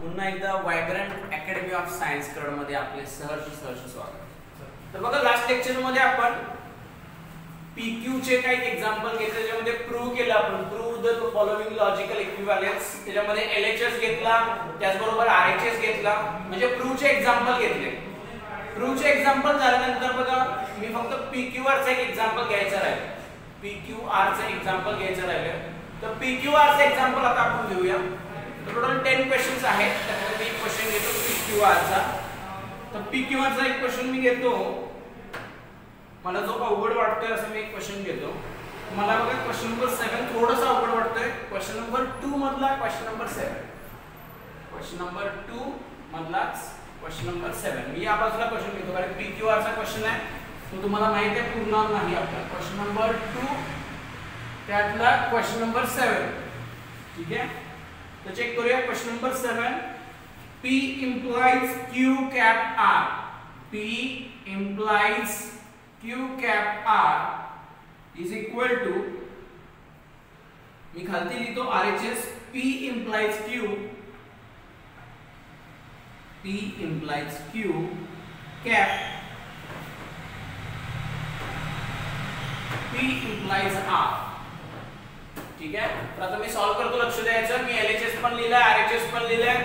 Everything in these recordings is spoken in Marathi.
पुन्हा एकदा वायब्रंट अकॅडमी ऑफ सायन्स मध्ये आपले सहर्ष स्वागत. तर बघा, लास्ट लेक्चर मध्ये आपण PQ चे काही एक्झाम्पल घेतले, ज्यामध्ये प्रूव्ह केलं आपण, prove the following logical equivalence. त्याच्यामध्ये LHS घेतला, त्याचबरोबर RHS घेतला, म्हणजे प्रूव्ह चे एक्झाम्पल घेतले. प्रूव्ह चे एक्झाम्पल झाल्यानंतर बघा, मी फक्त PQR चा एक एक्झाम्पल घ्यायचा राहील. PQR चा एक्झाम्पल घ्यायचा राहील. तर PQR चा एक्झाम्पल आता आपण घेऊया. टोटल 10 क्वेश्चन्स आहेत, त्यामध्ये मी एक क्वेश्चन घेतो PQR चा. तर PQR चा एक क्वेश्चन मी घेतो, मला जो अवघड वाटतोय असं मी एक क्वेश्चन घेतो. मला बघा क्वेश्चन नंबर 7 थोडासा अवघड वाटतोय. क्वेश्चन नंबर 2 मधला क्वेश्चन नंबर 7, क्वेश्चन नंबर 2 मधलाच क्वेश्चन नंबर 7. मी या बाजूला क्वेश्चन घेतो कारण PQR चा क्वेश्चन आहे, तो तुम्हाला माहिती आहे पूर्ण नाही आपला. क्वेश्चन नंबर 2 त्यातला क्वेश्चन नंबर 7. ठीक आहे, तो चेक करूया. Question number 7, P implies Q cap R. P implies Q cap R is equal to, मी खालती लिहितो RHS. P implies Q, P implies Q cap, P implies R. ठीक आहे, तर आता मी सॉल्व करतो, लक्ष द्यायचं. मी LHS पण लिहिलाय, RHS पण लिहिलाय.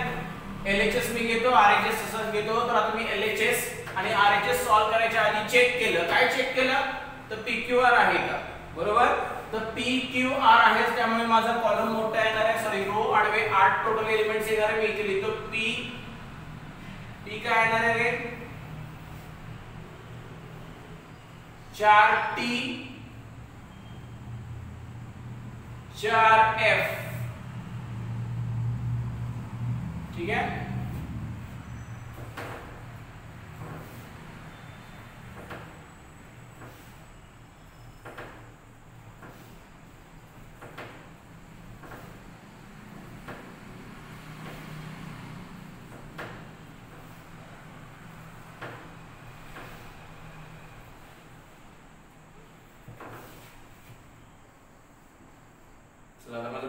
LHS मी घेतो, RHS तसंच घेतो. तर आता मी LHS आणि RHS सॉल्व करायच्या आधी चेक केलं. काय चेक केलं? तर PQR आहे का, बरोबर. तर PQR आहे, त्यामुळे माझा कॉलम मोठा येणार आहे. सॉरी, रो आडवे 8 टोटल एलिमेंट्स येणार आहे. मी इथे लिहितो P काय येणार आहे रे, 4T 4F. ठीक है,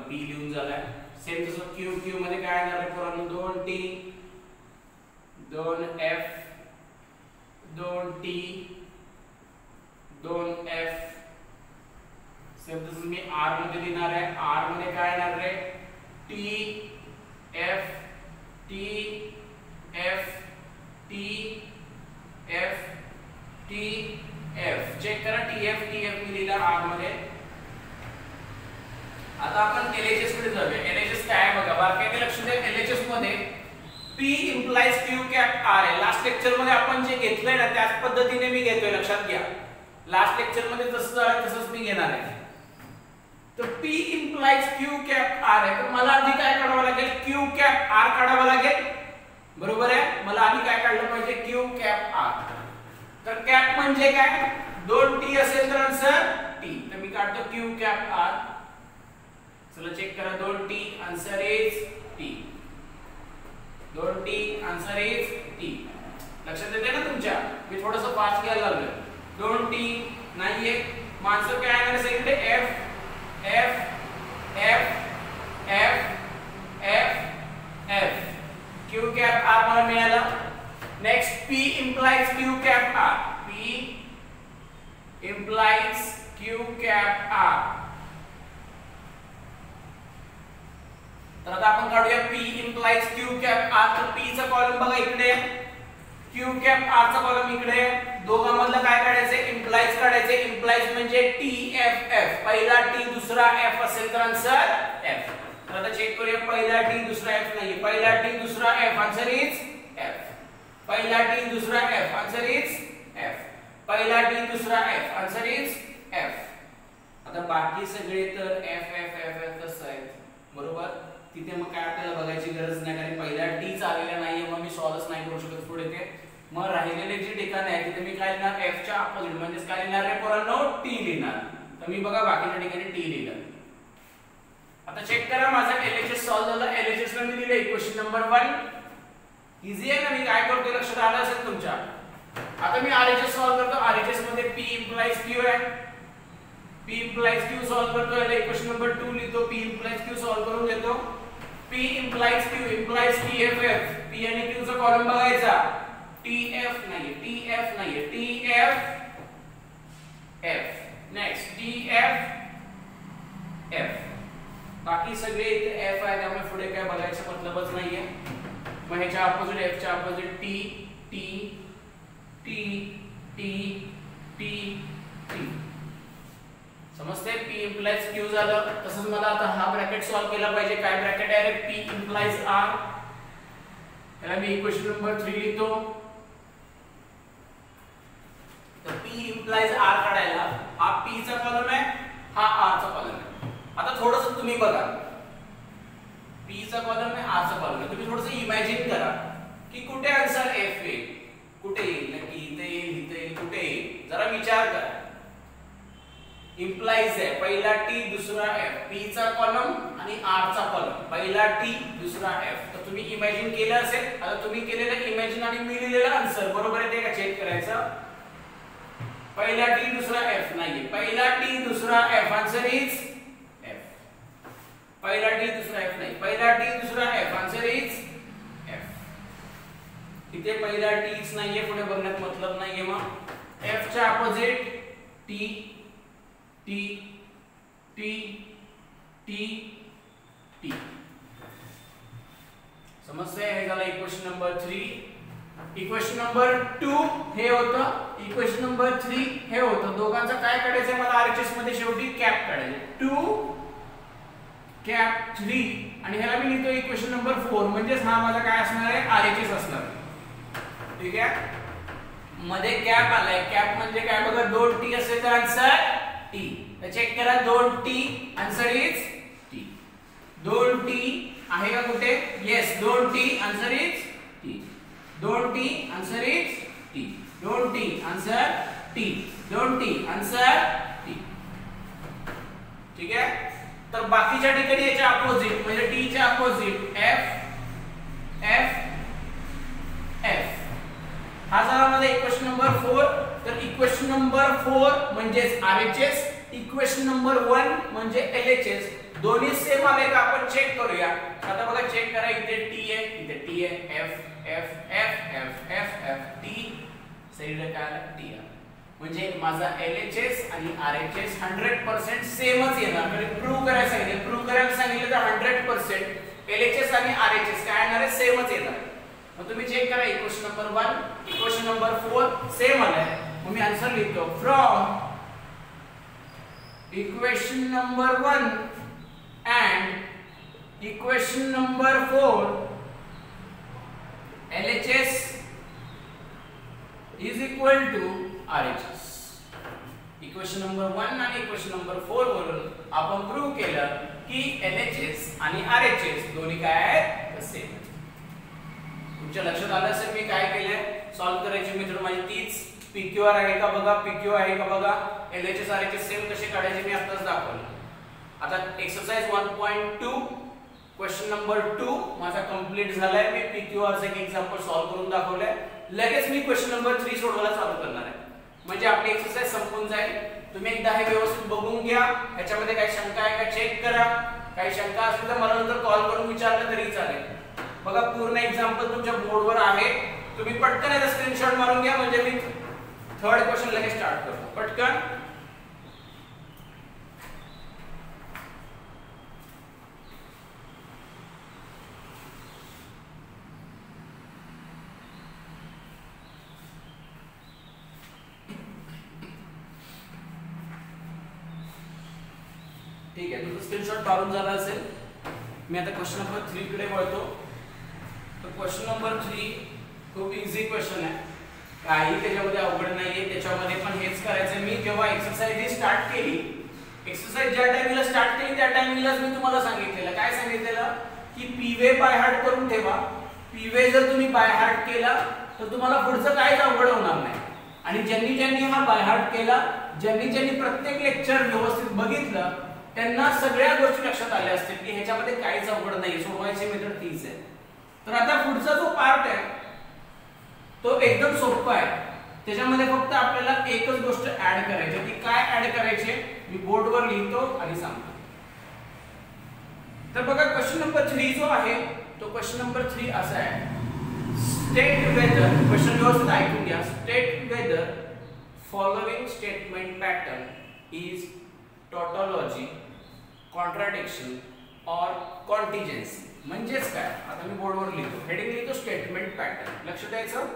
P लिहून झालाय. सेम तसं Q मध्ये काय येणार आहे पोरांनो, 2T 2F 2T 2F. Same तसं मी R मध्ये लिहिणार आहे. R मध्ये काय येणार आहे, TF TF TF TF. Check करा, TF TF मी लिहिला R मध्ये. आता आपण LHS कडे जाऊया. LHS काय आहे बघा, बारकाईने लक्ष द्या. LHS मध्ये P implies Q cap R आहे. लास्ट लेक्चर मध्ये आपण जे घेतलंय ना, त्याच पद्धतीने मी घेतोय, लक्षात घ्या. लास्ट लेक्चर मध्ये जसं झालं तसंच मी घेणार आहे. तर P implies Q cap R आहे, तर मला आधी काय काढावं लागेल, Q cap R काढावं लागेल, बरोबर आहे. मला आधी काय काढलं पाहिजे, Q cap R. तर कॅप म्हणजे काय, 2T असेल तर आन्सर T. तर मी काढतो Q cap R. चला चेक करा, 2T answer is T. 2T answer is T. लक्षात येते ना तुमच्या, मी थोडंसं फास्ट घ्यायला लागलोय. 2T नाहीये, मग आन्सर काय येणार आहे इकडे, F F F F F F. Q cap R मला मिळाला. Next P implies Q cap R. P implies Q cap R. तर आता आपण काढूया P implies Q cap R. तर P चा कॉलम बघा इकडे, Q cap R चा कॉलम इकडे. दोघांमधलं काय काढायचं, implies काढायचे. implies म्हणजे TFF. पहिला T दुसरा F असेल तर आन्सर F. तर आता चेक करूया, पहिला T दुसरा F नाही, पहिला T दुसरा F, आन्सर इज F. पहिला T दुसरा F, आन्सर इज F. पहिला T दुसरा F, आन्सर इज F. आता बाकी सगळे तर F F F F तसं आहे, बरोबर. तिथे मग काय आपल्याला बघायची गरज नाही, कारण पहिला T आलेला नाहीये, मग मी सॉल्व्ह नाही करू शकत पुढे ते. मग राहिलेले जे ठिकाण आहे तिथे मी काय लिहिणार, F च्या अपोजिट म्हणजे काय लिहिणार आहे पोरांनो, T लिहिणार. तर मी बघा बाकीच्या ठिकाणी T लिहिलं. आता चेक करा, माझा LHS सॉल्व्ह झाला. LHS ला मी लिहिले क्वेश्चन नंबर 1. इझी आहे ना, मी काय करतोय लक्षात आलं असेल तुमच्या. आता मी RHS सॉल्व्ह करतो. RHS मध्ये P implies Q आहे. P implies Q सॉल्व करतो, याला इक्वेशन नंबर 2 लिहितो. P implies Q सॉल्व करून देतो. P P implies Q implies TFF. P आणि Q चा कॉलम बघायचा. TF नाहीये TF F. Next TF F. बाकी सगळे इथे F आहे त्यामुळे पुढे काय बघायचं मतलबच नाहीये. मग ह्याच्या ऑपोजिट F च्या opposite T T T T T T. समजते? P implies Q झालं. तसंच मला आता हा ब्रॅकेट सॉल्व केला पाहिजे. काय ब्रॅकेट आहे रे? P implies R. याला मी इक्वेशन नंबर 3 लिहितो. तर P implies R काढायला हा P चा कॉलम आहे, हा R चा कॉलम आहे. आता थोडंसं तुम्ही बघा. P चा कॉलम आहे, R चा कॉलम आहे. तुम्ही थोडंसं इमॅजिन करा की कुठे आन्सर F येईल, कुठे येईल, नक्की इथे येईल, कुठे येईल. जरा विचार करा. इम्प्लाइज आहे, पहिला T दुसरा F. P चा कॉलम आणि R चा कॉलम, पहिला T दुसरा F. तर तुम्ही इमॅजिन केलं असेल. आता तुम्ही केलेलं इमॅजिन आणि मी लिहिलेलं आन्सर बरोबर आहे ते का चेक करायचं. पहिला T दुसरा F नाहीये, पहिला T दुसरा F. Answer is F. पहिला T दुसरा F नाही, पहिला T दुसरा F. Answer is F. इथे पहिला Tच नाहीये, पुढे बघण्यात मतलब नाहीये. मग F च्या opposite T T T T T. समजतंय? हे झालं इक्वेशन नंबर 3. इक्वेशन नंबर 2 हे होतं, इक्वेशन नंबर 3 हे होतं. दोघांचं काय काढायचं मला आरएचएस मध्ये शेवटी कॅप काढायचं. 2 कॅप 3 आणि ह्याला मी लिहितो इक्वेशन नंबर 4. म्हणजे हा माझा काय असणार आहे? आरएचएस असणार. ठीक आहे? मध्ये कॅप आलाय. कॅप म्हणजे काय बघा, 2T असेल तर आन्सर T. तर चेक करा 2T. Answer is T. 2T आहे का कुठे? Yes 2T. Answer is T. 2T. Answer is T. 2T. Answer T. 2T. Answer T. ठीक आहे? तर बाकीच्या ठिकाणी याच्या अपोजिट म्हणजे T च्या अपोजिट F F F. हा झाला माझा इक्वेशन नंबर 4. तर इक्वेशन नंबर 4 म्हणजे RHS, इक्वेशन नंबर 1 म्हणजे LHS. दोन्ही सेम आले का आपण चेक करूया. आता बघा चेक करा. इथे T आहे, इथे T आहे. F F F F F F T. सगळीकडे काय आलं? T आलं. म्हणजे माझा LHS आणि RHS 100% सेमच येणार. म्हणजे प्रूव्ह करायला सांगितलं, प्रूव्ह करायला सांगितलं तर 100% LHS आणि RHS काय येणार आहे? सेमच येणार. मग तुम्ही चेक करा. Equation number 1, equation number 4 same आलाय. मग मी आन्सर लिहितो. From equation number 1 and equation number 4 LHS is equal to RHS. Equation number 1 आणि इक्वेशन नंबर 4 वरून आपण प्रूव्ह केलं की LHS आणि RHS दोन्ही काय आहेत? सेम. तुमच्या लक्षात आलं असेल मी काय केलंय. सॉल्व करायची मेथड माझी तीच. PQR आहे का बघा, PQ आहे का बघा. LHS RHS सेम कसे काढायचे मी आताच दाखवलं. आता एक्सरसाइज 1.2 क्वेश्चन नंबर 2 माझा कंप्लीट झालाय. मी PQR चे एक एक्झाम्पल सॉल्व करून दाखवलंय. लगेच मी क्वेश्चन नंबर 3 सोडवायला चालू करणार आहे. म्हणजे आपली एक्सरसाइज संपून जाईल. तुम्ही एकदा हे व्यवस्थित बघून घ्या. याच्यामध्ये काही शंका आहे का चेक करा. काही शंका असतील तर मला नंतर कॉल करून विचारलं तरी चालेल. बघा पूर्ण एक्झाम्पल तुमच्या बोर्डवर आहे. तुम्ही पटकन याचा स्क्रीनशॉट मारून घ्या. म्हणजे मी थर्ड क्वेश्चन लगेच स्टार्ट करतो पटकन. ठीक आहे, तुमचा स्क्रीनशॉट मारून झाला असेल. मी आता क्वेश्चन नंबर 3 कडे वळतो. तर क्वेश्चन नंबर 3 खूप इझी क्वेश्चन आहे. काही त्याच्यामध्ये अवघड नाहीये. त्याच्यामध्ये पण हेच करायचं. मी जेव्हा एक्सरसाइज स्टार्ट केली, एक्सरसाइज ज्या टाइमिंगला स्टार्ट केली त्या टाइमिंगलाच मी तुम्हाला सांगितलेलं. काय सांगितलेलं की पीवे बाय हार्ट करून ठेवा. पीवे जर तुम्ही बाय हार्ट केला तर तुम्हाला पुढचं काहीच अवघड होणार नाही. आणि ज्यांनी हा बाय हार्ट केला, ज्यांनी प्रत्येक लेक्चर व्यवस्थित बघितलं, त्यांना सगळ्या गोष्टी लक्षात आल्या असतील की ह्याच्यामध्ये काहीच अवघड नाही. सोडवायची मेथड तीच आहे. तर आता पुढचा जो पार्ट आहे तो एकदम सोपा आहे. त्याच्यामध्ये फक्त आपल्याला एकच गोष्ट ऍड करायची. ती काय ऍड करायची मी बोर्डवर लिहितो आणि सांगतो. तर बघा क्वेश्चन नंबर 3 जो आहे तो क्वेश्चन नंबर 3 असा आहे, स्टेट वेदर, क्वेश्चन व्यवस्थित ऐकून घ्या, state whether following statement pattern is tautology, contradiction और कॉन्टिजेन्सी. म्हणजेच काय, आता मी बोर्डवर लिहितो, हेडिंग लिहितो स्टेटमेंट पॅटर्न, लक्ष द्यायचं.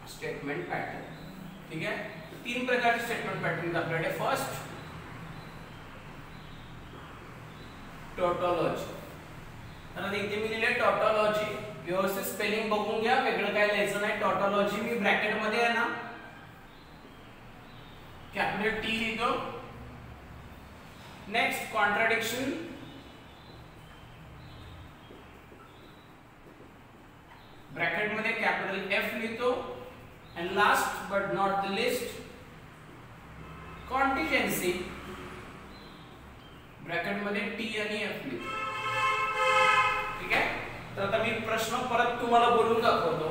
स्टेटमेंट पॅटर्न, ठीक आहे. तीन प्रकारचे स्टेटमेंट पॅटर्न आपल्याकडे. First tautology. तर इथे मी लिहिले टॉटोलॉजी, व्यवस्थित स्पेलिंग बघून घ्या, वेगळं काय लिहायचं नाही. टॉटोलॉजी मी ब्रॅकेट मध्ये आहे ना कॅपिटल टी लिहितो. नेक्स्ट कॉन्ट्राडिक्शन, ब्रॅकेट मध्ये कॅपिटल एफ लिहितो. and last but not the least contingency, bracket मध्ये टी आणि एफ लिहितो. ठीक आहे. तर आता मी प्रश्न परत तुम्हाला बोलून दाखवतो.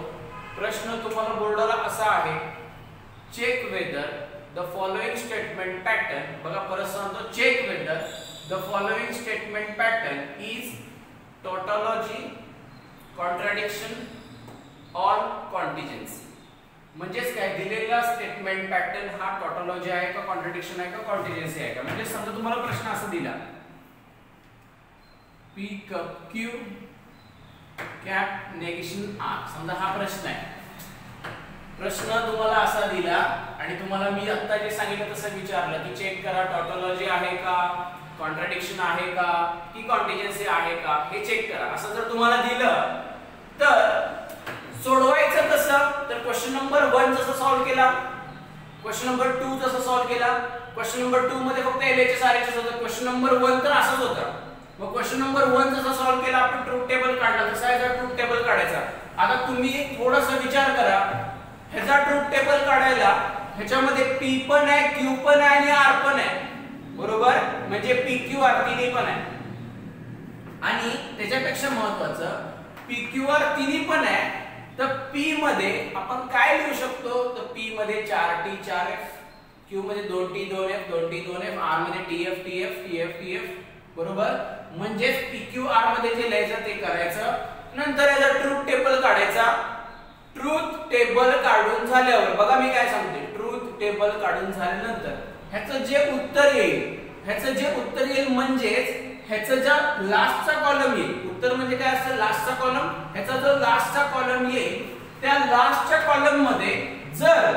प्रश्न तुम्हाला बोर्डाला असा आहे, check whether the following statement pattern, बघा परत सांगतो, check whether the following statement pattern is tautology, contradiction और कॉन्टिजेन्सी. म्हणजेच काय, दिलेला स्टेटमेंट पॅटर्न हा टॉटोलॉजी आहे का, कॉन्ट्राडिक्शन आहे का, कॉन्टिजेन्सी आहे का. म्हणजे समजा तुम्हाला प्रश्न असा दिला, p cup q cap negation r, समजा हा प्रश्न आहे. प्रश्न तुम्हाला असा दिला आणि तुम्हाला मी आता जे सांगितलं तसं विचारलं की चेक करा टॉटोलॉजी आहे का, कॉन्ट्राडिक्शन आहे का, की कॉन्टिजेन्सी आहे का, हे चेक करा. असं जर तुम्हाला दिलं तर सोडवायचं कसं, तर क्वेश्चन नंबर 1 जसं सॉल्व केला, क्वेश्चन नंबर 2 जसं सॉल्व केला. क्वेश्चन नंबर 2 मध्ये फक्त एलएचएस आरएचएस होतं, क्वेश्चन नंबर 1 तर असंच होतं. मग क्वेश्चन नंबर 1 जसं सॉल्व केला आपण ट्रूथ टेबल काढला, तसा याचा ट्रूथ टेबल काढायचा. आता तुम्ही थोडासा विचार करा, ह्याचा ट्रूथ टेबल काढायला ह्याच्यामध्ये पी पण आहे, क्यू पण आहे आणि आर पण आहे, बरोबर. म्हणजे पी क्यू आर तिन्ही पण आहे. आणि त्याच्यापेक्षा महत्त्वाचं, पी क्यू आर तिन्ही पण आहे, तर P मध्ये आपण काय लिहू शकतो, तर P मध्ये 4T 4F, Q मध्ये 2T 2F 2T 2F, R मध्ये TF TF TF TF, बरोबर. म्हणजे PQR मध्ये जे लिहायचं ते करायचं. नंतर याचा ट्रूथ टेबल काढायचा. ट्रूथ टेबल काढून झाल्यावर बघा मी काय सांगते, ट्रूथ टेबल काढून झाल्यानंतर ह्याचं जे उत्तर येईल, म्हणजेच ह्याचा जो लास्टचा कॉलम येईल, उत्तर म्हणजे काय असतं, लास्टचा कॉलम. ह्याचा जो लास्टचा कॉलम येईल, त्या लास्टच्या कॉलम मध्ये जर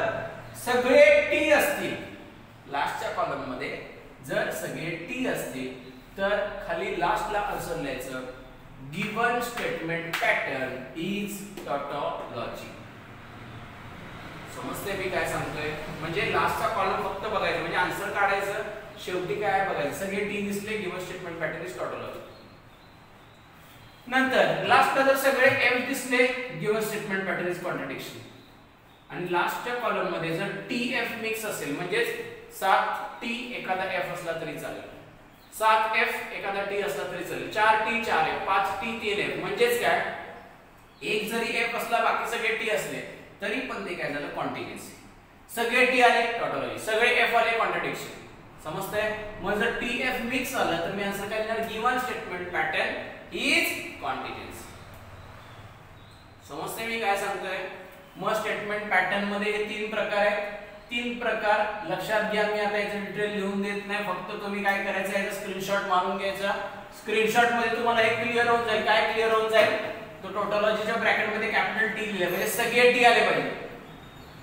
सगळे टी असतील, लास्टच्या कॉलम मध्ये जर सगळे टी असतील, तर खाली लास्टला आन्सर लिहायचं, given statement pattern is tautology. समजते मी काय सांगतोय. म्हणजे लास्टचा कॉलम फक्त बघायचा, म्हणजे आन्सर काढायचं, शेवटी काय बघायचं, सगळे टी दिसले, given statement pattern is tautology. नंतर लास्टला जर सगळे एफ दिसले, given statement pattern is contradiction. आणि लास्टच्या कॉलम मध्ये जर टी एफ मिक्स असेल, म्हणजे 7T एखादा एफ असला तरी चालेल, 7F एखादा टी असला तरी चालेल, 4T 4F 5T 3F, म्हणजेच काय, एक जरी एफ असला बाकी सगळे टी असले तरी पण ते काय झालं, कॉन्टिजेन्सी. सगळे टी आले टॉटोलॉजी, सगळे एफ आले कॉन्ट्राडिक्शन. समजतंय. मग जर टी एफ मिक्स आलं तर मी आन्सर काय लिहिणार, गिवन स्टेटमेंट पॅटर्न इज कॉन्टिजेन्सी. समजतंय मी काय सांगतोय. मग स्टेटमेंट पॅटर्न मध्ये हे 3 प्रकार आहेत. 3 प्रकार लक्षात घ्या. मी आता याचं डिटेल लिहून देत नाही, फक्त तुम्ही काय करायचं, याचा स्क्रीनशॉट मारून घ्यायचा. स्क्रीनशॉट मध्ये तुम्हाला हे क्लिअर होऊन जाईल. काय क्लिअर होऊन जाईल, तो टॉटोलॉजीच्या ब्रॅकेट मध्ये कॅपिटल टी लिहिले म्हणजे सगळे टी आले पाहिजे,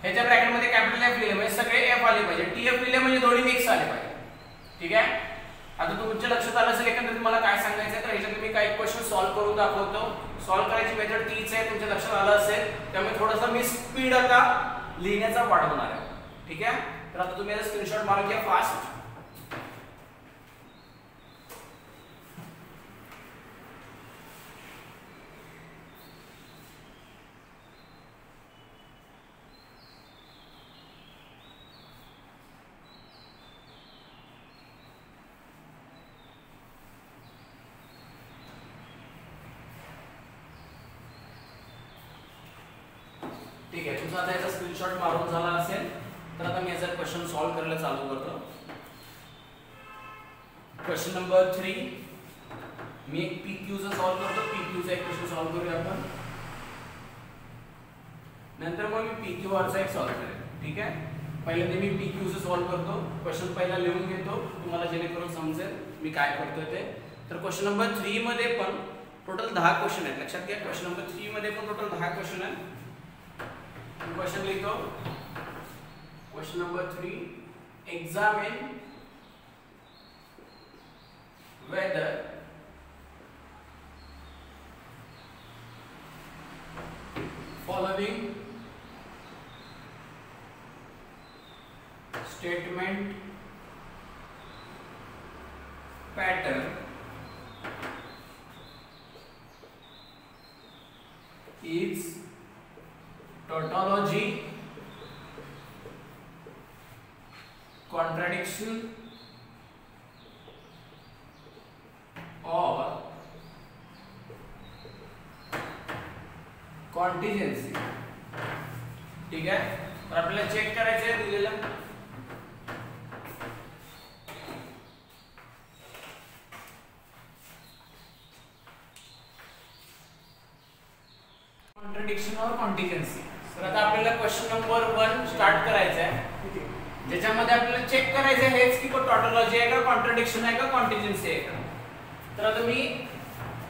ह्याच्या ब्रॅकेट मध्ये कॅपिटल एफ लिहिले म्हणजे सगळे एफ आले पाहिजे, टी एफ लिहिले म्हणजे दोन्ही मिक्स आले पाहिजे. ठीक आहे. आता तुमच्या लक्षात आलं असेल एकंदरीत मला काय सांगायचं आहे. तर ह्याच्यात मी काही क्वेश्चन सॉल्व्ह करून दाखवतो. सॉल्व्ह करायची मेथड तीच आहे, तुमच्या लक्षात आलं असेल. त्यामुळे थोडासा मी स्पीड आता लिहिण्याचा वाढवणार आहे. ठीक आहे. तर आता तुम्ही याचा स्क्रीनशॉट मारून घ्या फास्ट. ठीक आहे. तुमचा आता याचा स्क्रीनशॉट मारून झाला असेल तर आता मी याचा क्वेश्चन सॉल्व्ह करायला चालू करतो. क्वेश्चन नंबर 3 मी एक PQ चा सॉल्व करतो. PQ चा एक क्वेश्चन सॉल्व करूया आपण. नंतर मग मी PQR चा एक सॉल्व करेन. ठीक आहे. पहिल्यांदा मी PQ चा सॉल्व करतो. क्वेश्चन पहिला लिहून घेतो तुम्हाला जेणेकरून समजेल मी काय करतोय ते. तर क्वेश्चन नंबर 3 मध्ये पण टोटल 10 क्वेश्चन आहेत. लक्षात घ्या क्वेश्चन नंबर 3 मध्ये पण टोटल 10 क्वेश्चन आहेत. मी क्वेश्चन लिहितो. Question number 3 examine whether following statement pattern is tautology, contradiction or contingency. ठीक है. और आपल्याला चेक करायचं आहे दिलेलं कॉन्ट्रडिक्शन और कॉन्टिजेंसी. तर आता आपल्याला क्वेश्चन नंबर 1 स्टार्ट करायचा आहे. ज्याच्यामध्ये आपल्याला चेक करायचं आहे हेच की टॉटोलॉजी आहे का, कॉन्ट्रडिक्शन आहे का, कॉन्टिजेंसी आहे का. तर आता मी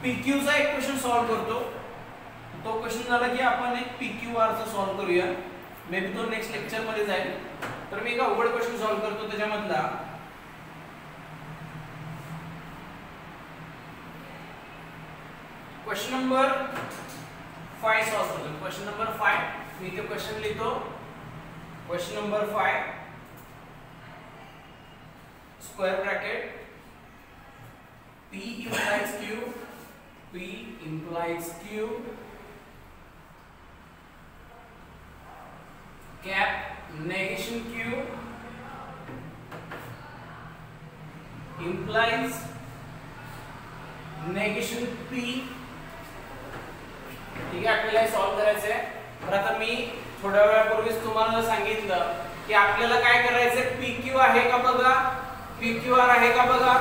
PQ चा एक क्वेश्चन सॉल्व करतो. तो क्वेश्चन झाला की आपण एक PQR चा सॉल्व करूया. मे बी तो नेक्स्ट लेक्चर मध्ये जाईल. तर मी एक अवघड क्वेश्चन सॉल्व करतो. त्याच्यामधला क्वेश्चन नंबर 5 सॉल्व करतो. क्वेश्चन नंबर 5 मी इथे क्वेश्चन लिहितो. Question number 5 square bracket P implies Q, P implies Q, cap negation Q implies negation P. ठीक आहे. आपल्याला सॉल्व करायचं आहे. तर आता मी थोड्या वेळापूर्वीच तुम्हाला सांगितलं की आपल्याला काय करायचंय, PQ आहे का बघा, PQR आहे का बघा.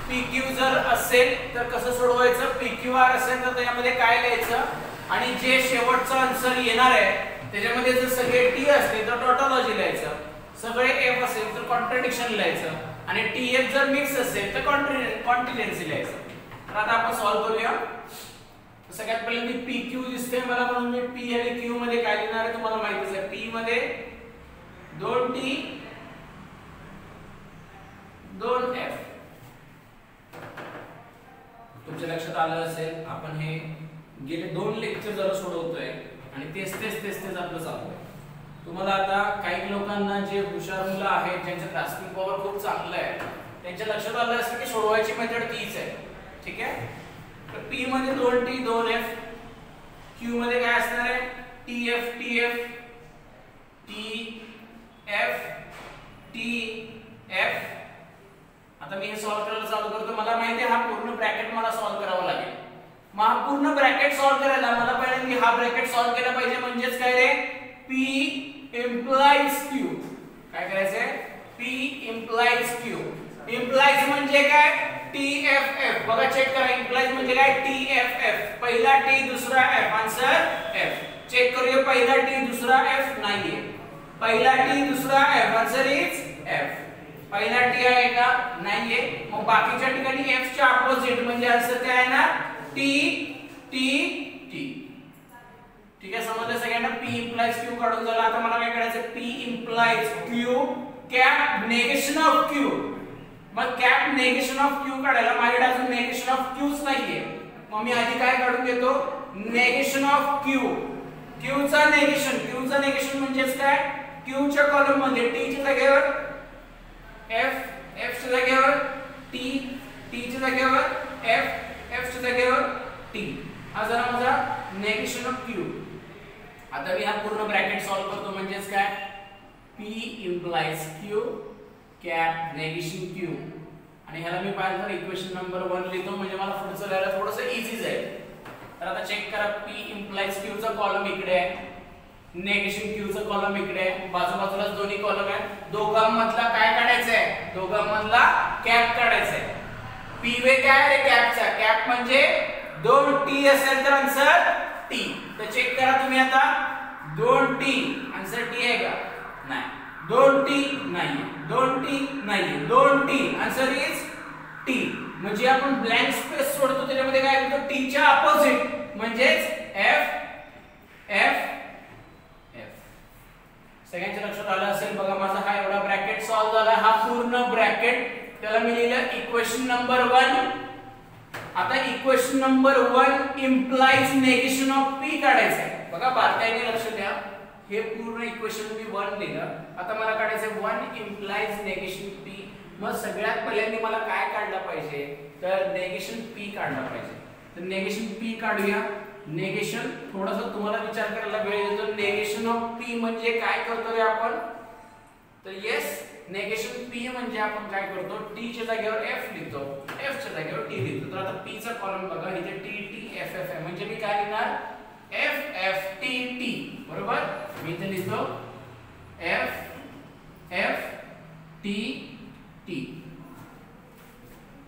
PQ जर असेल तर कसं सोडवायचं, PQR असेल तर त्याच्यामध्ये काय लिहायचं आणि जे शेवटचं आन्सर येणार आहे त्याच्यामध्ये जर सगळे T असतील तर टॉटोलॉजी लिहायचं, सगळे F असेल तर कॉन्ट्रडिक्शन लिहायचं आणि TF जर मिक्स असेल तर कॉन्टिजेंसी लिहायचं. तर आता आपण सॉल्व करूया. सगळ्यात पहिले मी PQ दिसते मला म्हणून मी P आणि Q मध्ये काय लिहिणार आहे तुम्हाला माहितीच आहे. P मध्ये 2T 2F. तुमच्या लक्षात आलं असेल आपण हे गेले 2 लेक्चर जरा सोडवतोय आणि तेच आपलं चालू आहे. तुम्हाला आता काही लोकांना जे हुशार मुलं आहेत ज्यांचं ग्रास्पिंग पॉवर खूप चांगलं आहे त्यांच्या लक्षात आलं असेल की सोडवायची मेथड तीच आहे. ठीक आहे. तर P मध्ये 2T 2F, Q मध्ये काय असणार आहे TF TF TF TF. आता मी हे सॉल्व करायला चालू करतो. मला माहिती आहे हा पूर्ण ब्रॅकेट मला सॉल्व करावा लागेल. मग हा पूर्ण ब्रॅकेट सॉल्व करायला मला पहिल्यांदा हा ब्रॅकेट सॉल्व केला पाहिजे. म्हणजेच काय रे, P implies Q. काय करायचंय, P implies Q. implies म्हणजे काय, TFF. बघा चेक करा, implies म्हणजे काय, TFF. पहिला T दुसरा F, आन्सर F. चेक करूया, पहिला T दुसरा F नाहीये, पहिला T दुसरा F, आन्सर इज F. पहिला T आहे का, नाहीये. मग बाकीच्या ठिकाणी F च्या अपोजिट म्हणजे आन्सर काय आहे ना, T T T. ठीक आहे, समजलं सगळ्यांना. P implies Q काढून झालं. आता मला काय करायचं, P implies Q cap negation of Q. मग cap negation of Q काढायला माझ्याकडे अजून negation of Qच नाहीये. मग मी आधी काय काढून घेतो, negation of Q. Q चा negation म्हणजेच काय, Q च्या कॉलम मध्ये T च्या जागेवर F, F च्या जागेवर T, T च्या जागेवर F, F च्या जागेवर T. हा झाला माझा negation of Q. आता मी हा पूर्ण ब्रॅकेट सॉल्व करतो. म्हणजेच काय, P implies Q cap negation Q. आणि ह्याला मी पाहिलं तर इक्वेशन नंबर 1 लिहितो म्हणजे मला पुढचं लिहायला थोडंसं इझी जाईल. तर आता चेक करा, P implies Q चा कॉलम इकडे आहे, नेगेशन Q चा कॉलम इकडे आहे, बाजूबाजूलाच दोन्ही कॉलम आहेत. दोघांमधला काय काढायचं आहे, दोघांमधला कॅप काढायचा आहे. पी वे काय रे कॅपचा, कॅप म्हणजे 2t असेल तर आन्सर t. तर चेक करा तुम्ही आता 2t आन्सर t आहे का, नाही. 2t नाही, 2t नाही, 2t आन्सर इज t. म्हणजे आपण ब्लँक स्पेस सोडतो त्याच्यामध्ये काय करतो, t च्या ऑपोजिट म्हणजेच f f f. सगळ्यांच्या लक्षात आलं असेल बघा. माझा हा एवढा ब्रॅकेट सॉल्व्ह झाला, हा पूर्ण ब्रॅकेट. त्याला मी लिहिलं इक्वेशन नंबर 1. आता equation number 1 implies negation of p काढायचं आहे. बघा बारकाईने लक्ष द्या, हे पूर्ण इक्वेशन मी 1 लिहिलं. आता मला काढायचं आहे 1 इम्प्लाइज नेगेशन p. मग सगळ्यात पहिल्यांदा मला काय काढला पाहिजे, तर नेगेशन p काढला पाहिजे. तर नेगेशन p काढूया. नेगेशन थोडासा तुम्हाला विचार करायला वेळ देतो. नेगेशन ऑफ p म्हणजे काय करतो रे आपण, तर येस नेगेशन p म्हणजे आपण काय करतो, t च्या जागेवर f लिहितो, f च्या जागेवर t लिहितो. तर आता p चा कॉलम बघा, इथे t t f f आहे, म्हणजे मी काय लिहिणार f f t t. बरोबर, मी इथे लिहितो f f t t.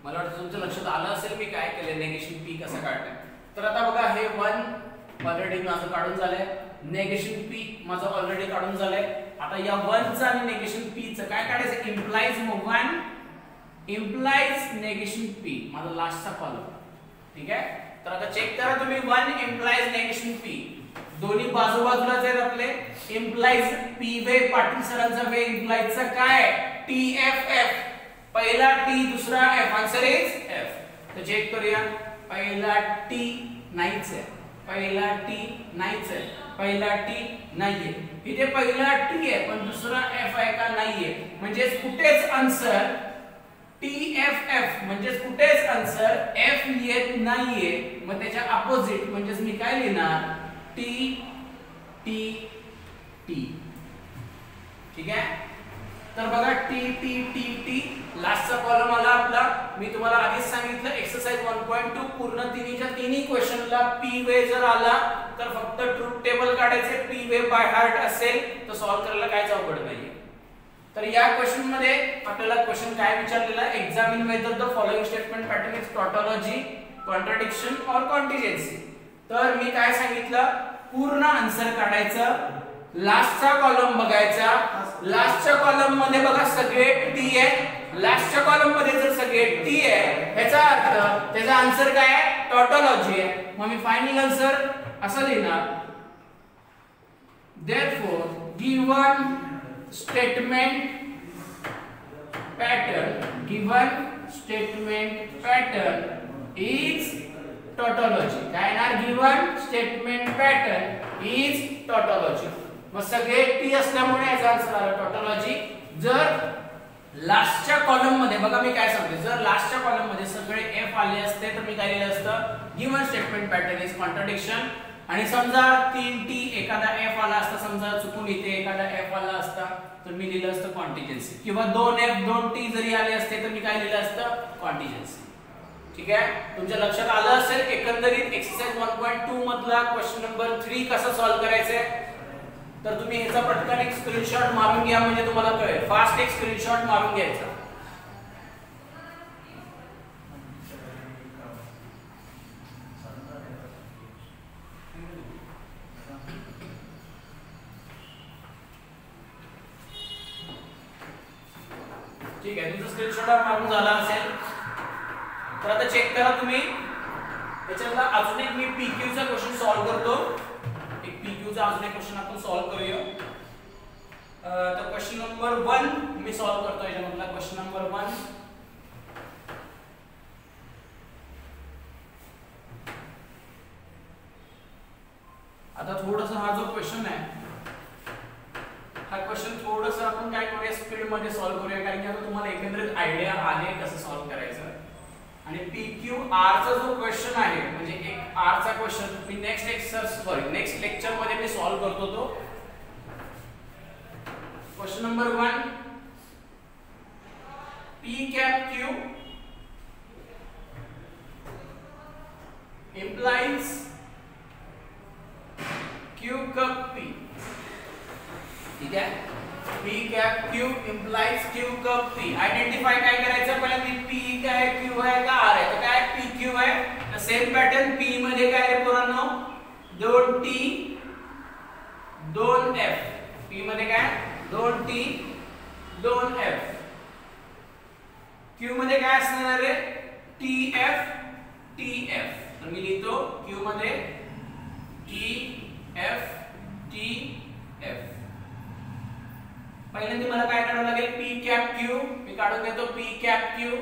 मला वाटतं तुमच्या लक्षात आलं असेल मी काय केलं, नेगेशन p कसं काढलं. तर आता बघा हे 1 ऑलरेडी माझं काढून झालंय, नेगेशन p माझं ऑलरेडी काढून झालंय. आता या 1 चा आणि नेगेशन p चं काय काढायचं, इम्प्लाइज 1 इम्प्लाइज नेगेशन p माझा लास्टचा कॉलम. ठीक आहे. तर आता चेक करा तुम्ही 1 इम्प्लाइज नेगेशन p दोन्ही बाजूबाजूलाच आहेत आपले. इम्प्लाइज p वे पाटील सरांचा वे इम्प्लाइजचा काय t f f, पहिला t दुसरा f, आन्सर इज f. तर चेक करूया, पहिला t नाहीच आहे, पहिला t नाहीच आहे, पहिला t नाहीये, इथे पहिला t आहे पण दुसरा f आहे का, नाहीये. म्हणजे कुठेच आन्सर t f f म्हणजे कुठेच आन्सर f येत नाहीये. मग त्याच्या ऑपोजिट म्हणजे मी काय लिहिणार t t t. ठीक आहे. तर बघा t t t t लास्टचा कॉलम आला आपला. मी तुम्हाला आधीच सांगितलं एक्सरसाइज 1.2 पूर्ण तिन्हीच्या तिन्ही क्वेश्चनला p वे जर आला तर फक्त ट्रूथ टेबल काढायचे. p वे बाय हार्ट असेल तर सॉल्व्ह करायला काहीच अवघड नाहीये. तर या क्वेश्चन मध्ये आपल्याला क्वेश्चन काय विचारलेला आहे, examine weather the following statement pattern is tautology, contradiction और कॉन्टिजेन्सी. तर मी काय सांगितलं, पूर्ण आन्सर काढायचं, लास्टचा कॉलम बघायचा. लास्टच्या कॉलम मध्ये बघा सगळे t आहे, लास्टच्या कॉलम मध्ये जर सगळे t आहे याचा अर्थ त्याचा आन्सर काय आहे, टॉटोलॉजी आहे. मग मी फायनल आन्सर असं लिहिणार, therefore given statement pattern is tautology. काय ना, given statement pattern is tautology. मग सगळे t असल्यामुळे याचा आन्सर आला टॉटोलॉजी. जर लास्टच्या कॉलम मध्ये बघा मी काय सांगते, जर लास्टच्या कॉलम मध्ये सगळे f आले असते तर मी काय लिहिलं असतं, given statement pattern is contradiction. आणि समजा 3t एखादा f आला असता, समजा चुकून इथे एखादा f आला असता तर मी लिहिलं असतं कॉन्टिजेन्सी. किंवा 2f 2t जरी आले असते तर मी काय लिहिलं असतं, कॉन्टिजेन्सी. ठीक आहे. तुमच्या लक्षात आलं असेल एकंदरीत एक्सरसाइज 1.2 मधला क्वेश्चन नंबर 3 कसा सॉल्व्ह करायचा आहे. तर तुम्ही ह्याचा पटकन एक स्क्रीनशॉट मारून घ्या म्हणजे तुम्हाला कळेल. फास्ट एक स्क्रीनशॉट मारून घ्यायचा. ठीक आहे, तुमचा स्क्रीनशॉट मारून झाला असेल तर आता चेक करा तुम्ही. याच्यातला अजून एक मी पीक्यू चा क्वेश्चन सॉल्व्ह करतो. एक पीक्यू चा अजून एक क्वेश्चन आपण सॉल्व्ह करूया. तर क्वेश्चन नंबर 1 मी सॉल्व्ह करतो. याच्यामधला क्वेश्चन नंबर 1, आता थोडंसं हा जो क्वेश्चन आहे हा क्वेश्चन थोडंसं आपण काय करूया, स्पीड मध्ये सॉल्व्ह करूया, कारण की आता तुम्हाला एकंदरीत आयडिया आले कसं सॉल्व्ह करायचं. आणि PQ R चा जो क्वेश्चन आहे म्हणजे एक R चा क्वेश्चन मी नेक्स्ट लेक्चर मध्ये मी सॉल्व्ह करतो. तो question number 1, P cap Q implies Q cup P. ठीक आहे, P cap Q implies Q cup P. Identify काय करायचं, पहिल्यांदा P काय Q आहे का R सेम पॅटर्न पी मध्ये काय रे पोरांनो 2t 2f पी मध्ये काय 2t 2f क्यू मध्ये काय असणार रे tf tf तर मी लिहितो क्यू मध्ये tf tf पहिल्यांदा मला काय काढावं लागेल p कॅप q मी काढून घेतो p कॅप q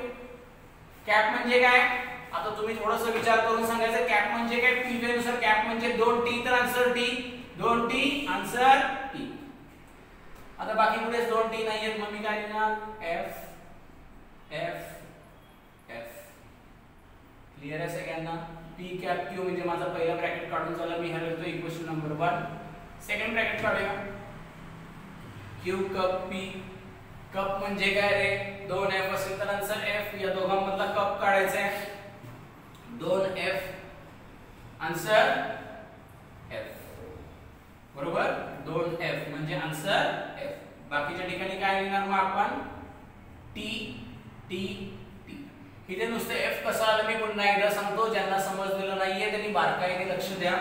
कॅप म्हणजे काय आता तुम्ही थोडंसं विचार करून सांगायचं कॅप म्हणजे काय p व्हॅल्यू नुसार कॅप म्हणजे 2t तर answer t 2t answer t आता बाकी कुठेच 2t नाहीयेत मग मी काय लिहिणार f f f क्लियर आहे सगळ्यांना p कॅप q म्हणजे माझा पहिला ब्रॅकेट काढून झाला मी हा लिहितो इक्वेशन नंबर 1 सेकंड ब्रॅकेट काढूया q कप p कप म्हणजे काय रे 2f असेल तर आन्सर f या दोघांमधला कप काढायचा आहे 2f आन्सर f बरोबर 2f म्हणजे आन्सर f बाकीच्या ठिकाणी काय लिहिणार मग आपण t t t इथे नुसतं f कसं आलं मी पुन्हा एकदा सांगतो ज्यांना समजलेलं नाहीये त्यांनी बारकाईने लक्ष द्या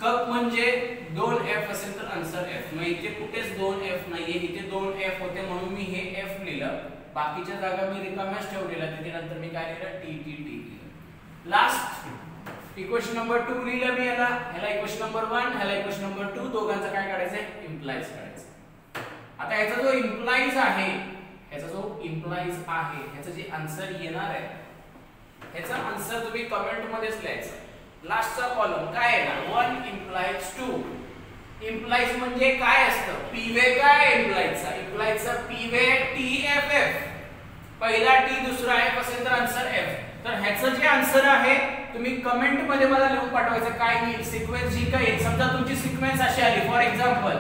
कप म्हणजे 2f असेल तर आन्सर f मग इथे कुठेच 2f नाहीये इथे 2f होते म्हणून मी हे f लिहिलं बाकीच्या जागा मी रिकाम्याच ठेवलेल्या तिथे नंतर मी काय लिहिलं t t t लिहिलं लास्ट इक्वेशन नंबर 2 लिहिलं मी ह्याला इक्वेशन नंबर 1 ह्याला इक्वेशन नंबर 2 दोघांचं काय काढायचं इम्प्लाइज काढायचं आता ह्याचा जो इम्प्लाइज आहे ह्याचं जे आन्सर येणार आहे ह्याचा आन्सर तुम्ही कमेंट मध्येच लिहायचं लास्टचा कॉलम काय येणार 1 इम्प्लाइज 2 इम्प्लाइज म्हणजे काय असतं पीवे काय इम्प्लाइजचा पीवे tff पहिला t दुसरा f असेल तर आन्सर f तर ह्याचं जे आन्सर आहे तुम्ही कमेंट मध्ये मला लिहून पाठवायचं काय येईल सिक्वेन्स जी काय येईल समजा तुमची सिक्वेन्स अशी आली फॉर एक्झाम्पल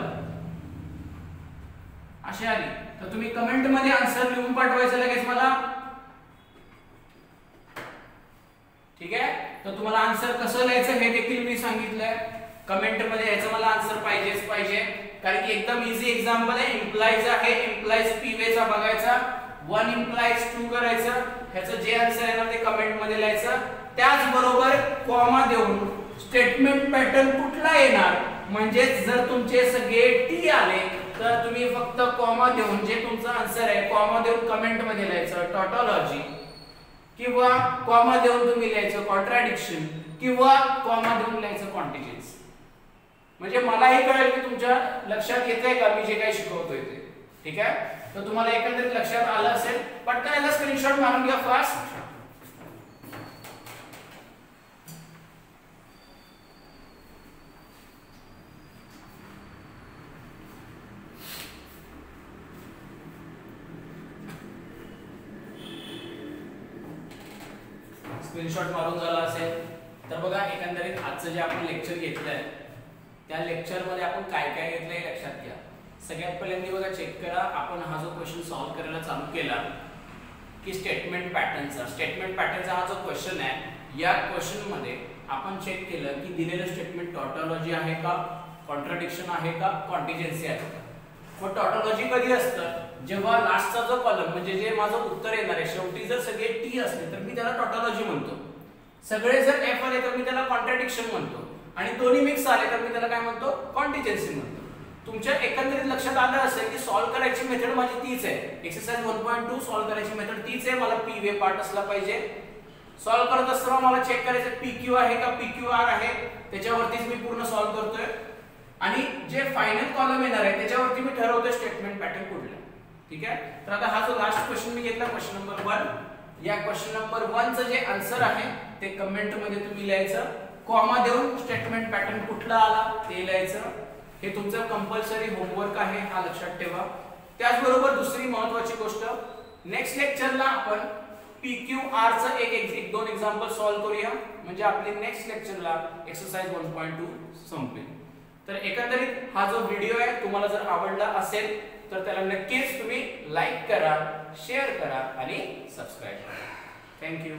अशी आली तर तुम्ही कमेंट मध्ये आन्सर लिहून पाठवायचं लगेच मला ठीक आहे तर तुम्हाला आन्सर कसं लिहायचं हे देखील मी सांगितलंय कमेंट मध्ये याचं मला आन्सर पाहिजे कारण की एकदम इझी एक्झाम्पल आहे इम्प्लाइज आहे इम्प्लाइज पीवे चा बघायचा 1 इम्प्लाइज 2 करायचं ह्याचं जे आन्सर येणार ते कमेंट मध्ये लिहायचं त्याच बरोबर कॉमा देऊन स्टेटमेंट पॅटर्न कुठला येणार म्हणजे जर तुमचे सगळे टी आले तर तुम्ही फक्त कॉमा देऊन जे तुमचा आन्सर आहे कॉमा देऊन कमेंट मध्ये लिहायचं टॉटॉलॉजी किंवा कॉमा देऊन तुम्ही लिहायचं कॉन्ट्राडिक्शन किंवा कॉमा देऊन लिहायचं कॉन्टिजेन्सी म्हणजे मलाही कळेल की तुमच्या लक्षात येतंय का मी जे काही शिकवतोय ते ठीक आहे तर तुम्हाला एकंदरीत लक्षात आलं असेल पटकन याला स्क्रीनशॉट मारून घ्या फास्ट स्क्रीनशॉट मारून झाला असेल तर बघा एकंदरीत आजचं जे आपण लेक्चर घेतलंय त्या लेक्चर मध्ये आपण काय काय घेतलंय लक्षात घ्या सगळ्यात पहिल्यांदा बघा चेक करा आपण हा जो क्वेश्चन सॉल्व करायला चालू केला की स्टेटमेंट पॅटर्नचा हा जो क्वेश्चन आहे या क्वेश्चन मध्ये आपण चेक केलं की दिलेलं स्टेटमेंट टॉटॉलॉजी आहे का कॉन्ट्राडिक्शन आहे का कॉन्टिजेन्सी आहे का मग टॉटॉलॉजी कधी असतं जेव्हा लास्टचा जो कॉलम म्हणजे जे माझं उत्तर येणार आहे शेवटी जर सगळे टी असले तर मी त्याला टॉटॉलॉजी म्हणतो सगळे जर एफ आले तर मी त्याला कॉन्ट्राडिक्शन म्हणतो आणि दोन्ही मिक्स आले तर मी त्याला काय म्हणतो कॉन्टिजेन्सी म्हणतो तुमच्या एकंदरीत लक्षात आलं असेल की सॉल्व करायची मेथड माझी तीच आहे एक्सरसाइज 1.2 सॉल्व करायची मेथड तीच आहे मला पीवे पार्ट असला पाहिजे सॉल्व करत असताना मला चेक करायचं पीक्यू आहे का पीक्यूआर आहे त्याच्यावरतीच मी पूर्ण सॉल्व करतोय आणि जे फायनल कॉलम येणार आहे त्याच्यावरती मी ठरवतोय स्टेटमेंट पॅटर्न कुठला ठीक आहे तर आता हा जो लास्ट क्वेश्चन मी घेतला क्वेश्चन नंबर 1 या क्वेश्चन नंबर 1 चं जे आन्सर आहे ते कमेंट मध्ये तुम्ही लिहायचं कॉमा देऊन स्टेटमेंट पॅटर्न कुठला आला ते लिहायचं हे तुमचं कंपल्सरी होमवर्क आहे हा लक्षात ठेवा त्याचबरोबर दुसरी महत्त्वाची गोष्ट नेक्स्ट लेक्चरला आपण PQR चं एक दोन एक्झाम्पल सॉल्व करूया म्हणजे आपले नेक्स्ट लेक्चरला एक्सरसाइज 1.2 संपेल तर एकंदरीत हा जो व्हिडिओ आहे तुम्हाला जर आवडला असेल तर त्याला नक्कीच तुम्ही लाईक करा शेअर करा आणि सबस्क्राइब करा थँक्यू